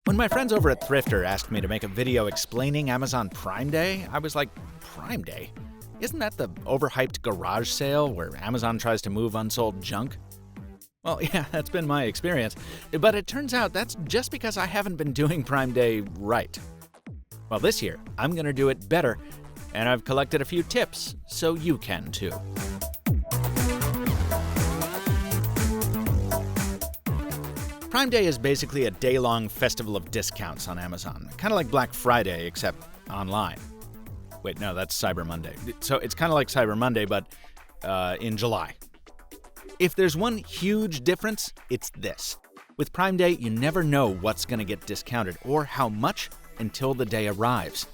When my friends over at Thrifter asked me to make a video explaining Amazon Prime Day, I was like, Prime Day? Isn't that the overhyped garage sale where Amazon tries to move unsold junk? Well, yeah, that's been my experience, but it turns out that's just because I haven't been doing Prime Day right. Well, this year, I'm going to do it better, and I've collected a few tips so you can too. Prime Day is basically a day-long festival of discounts on Amazon, kind of like Black Friday, except online. Wait, no, that's Cyber Monday. So it's kind of like Cyber Monday, but in July. If there's one huge difference, it's this. With Prime Day, you never know what's going to get discounted or how much until the day arrives.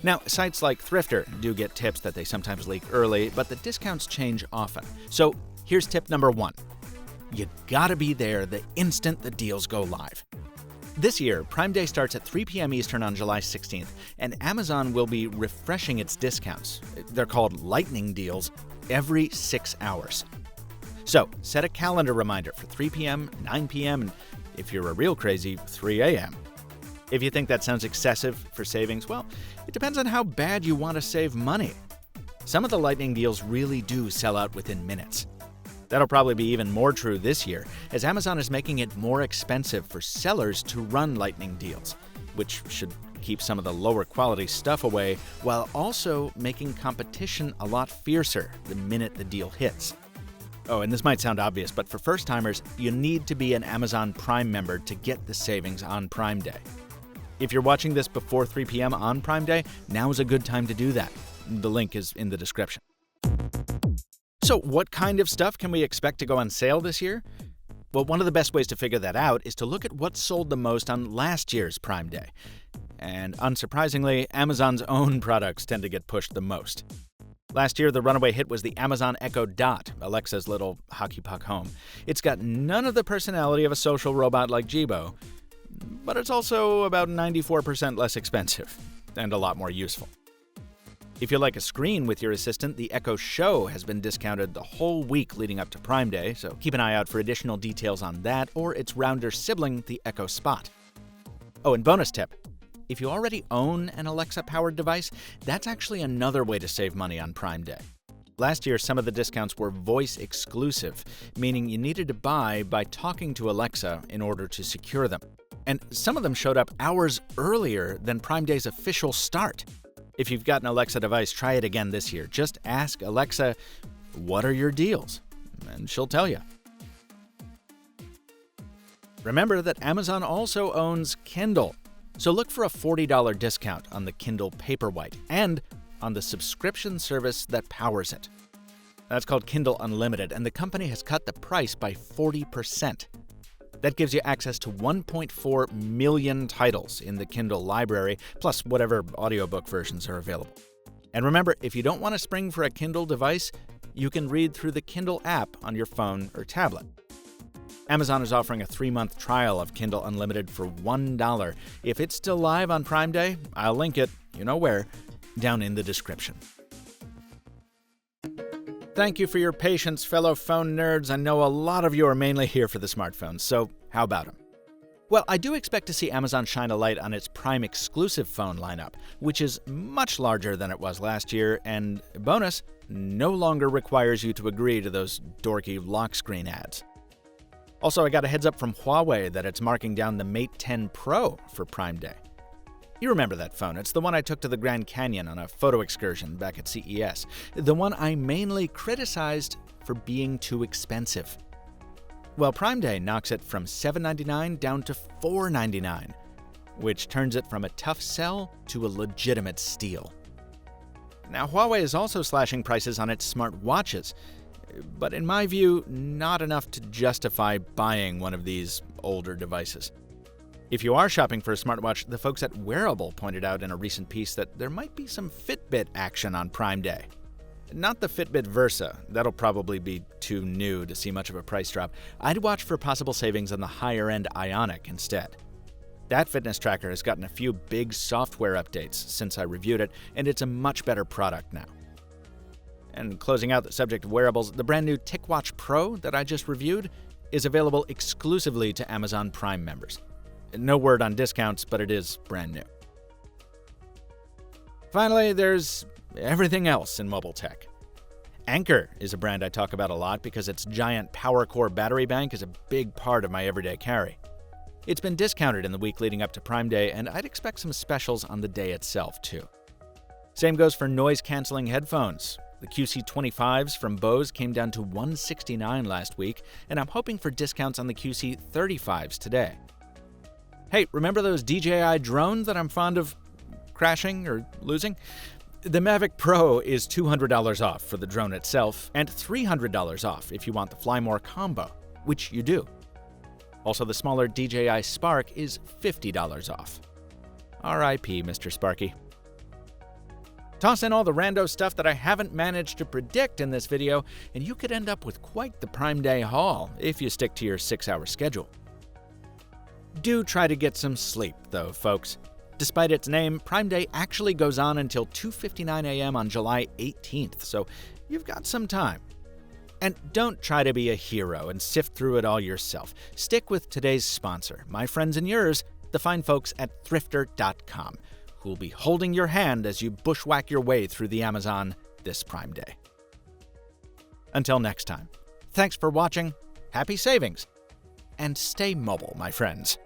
Now, sites like Thrifter do get tips that they sometimes leak early, but the discounts change often. So here's tip number 1. You gotta be there the instant the deals go live. This year, Prime Day starts at 3 p.m. Eastern on July 16th, and Amazon will be refreshing its discounts. They're called lightning deals every 6 hours. So, set a calendar reminder for 3 p.m., 9 p.m., and if you're a real crazy, 3 a.m. If you think that sounds excessive for savings, well, it depends on how bad you want to save money. Some of the lightning deals really do sell out within minutes. That'll probably be even more true this year, as Amazon is making it more expensive for sellers to run lightning deals, which should keep some of the lower quality stuff away, while also making competition a lot fiercer the minute the deal hits. Oh, and this might sound obvious, but for first-timers, you need to be an Amazon Prime member to get the savings on Prime Day. If you're watching this before 3 p.m. on Prime Day, now's a good time to do that. The link is in the description. So what kind of stuff can we expect to go on sale this year? Well, one of the best ways to figure that out is to look at what sold the most on last year's Prime Day. And unsurprisingly, Amazon's own products tend to get pushed the most. Last year, the runaway hit was the Amazon Echo Dot, Alexa's little hockey puck home. It's got none of the personality of a social robot like Jibo, but it's also about 94% less expensive and a lot more useful. If you like a screen with your assistant, the Echo Show has been discounted the whole week leading up to Prime Day, so keep an eye out for additional details on that or its rounder sibling, the Echo Spot. Oh, and bonus tip. If you already own an Alexa-powered device, that's actually another way to save money on Prime Day. Last year, some of the discounts were voice exclusive, meaning you needed to buy by talking to Alexa in order to secure them. And some of them showed up hours earlier than Prime Day's official start. If you've got an Alexa device, try it again this year. Just ask Alexa, what are your deals? And she'll tell you. Remember that Amazon also owns Kindle, so look for a $40 discount on the Kindle Paperwhite and on the subscription service that powers it. That's called Kindle Unlimited, and the company has cut the price by 40%. That gives you access to 1.4 million titles in the Kindle library, plus whatever audiobook versions are available. And remember, if you don't want to spring for a Kindle device, you can read through the Kindle app on your phone or tablet. Amazon is offering a 3-month trial of Kindle Unlimited for $1. If it's still live on Prime Day, I'll link it, you know where, down in the description. Thank you for your patience, fellow phone nerds. I know a lot of you are mainly here for the smartphones, so how about them? Well, I do expect to see Amazon shine a light on its Prime exclusive phone lineup, which is much larger than it was last year, and bonus, no longer requires you to agree to those dorky lock screen ads. Also, I got a heads up from Huawei that it's marking down the Mate 10 Pro for Prime Day. You remember that phone. It's the one I took to the Grand Canyon on a photo excursion back at CES. The one I mainly criticized for being too expensive. Well, Prime Day knocks it from $799 down to $499, which turns it from a tough sell to a legitimate steal. Now, Huawei is also slashing prices on its smartwatches, but in my view, not enough to justify buying one of these older devices. If you are shopping for a smartwatch, the folks at Wearable pointed out in a recent piece that there might be some Fitbit action on Prime Day. Not the Fitbit Versa. That'll probably be too new to see much of a price drop. I'd watch for possible savings on the higher-end Ionic instead. That fitness tracker has gotten a few big software updates since I reviewed it, and it's a much better product now. And closing out the subject of wearables, the brand new Ticwatch Pro that I just reviewed is available exclusively to Amazon Prime members. No word on discounts, but it is brand new. Finally, there's everything else in mobile tech. Anker is a brand I talk about a lot because its giant PowerCore battery bank is a big part of my everyday carry. It's been discounted in the week leading up to Prime Day, and I'd expect some specials on the day itself, too. Same goes for noise-canceling headphones. The QC35s from Bose came down to $169 last week, and I'm hoping for discounts on the QC35s today. Hey, remember those DJI drones that I'm fond of crashing or losing? The Mavic Pro is $200 off for the drone itself, and $300 off if you want the Fly More combo, which you do. Also, the smaller DJI Spark is $50 off. R.I.P. Mr. Sparky. Toss in all the rando stuff that I haven't managed to predict in this video, and you could end up with quite the Prime Day haul if you stick to your 6-hour schedule. Do try to get some sleep, though, folks. Despite its name, Prime Day actually goes on until 2:59 a.m. on July 18th, so you've got some time. And don't try to be a hero and sift through it all yourself. Stick with today's sponsor, my friends and yours, the fine folks at Thrifter.com, who will be holding your hand as you bushwhack your way through the Amazon this Prime Day. Until next time, thanks for watching, happy savings, and stay mobile, my friends.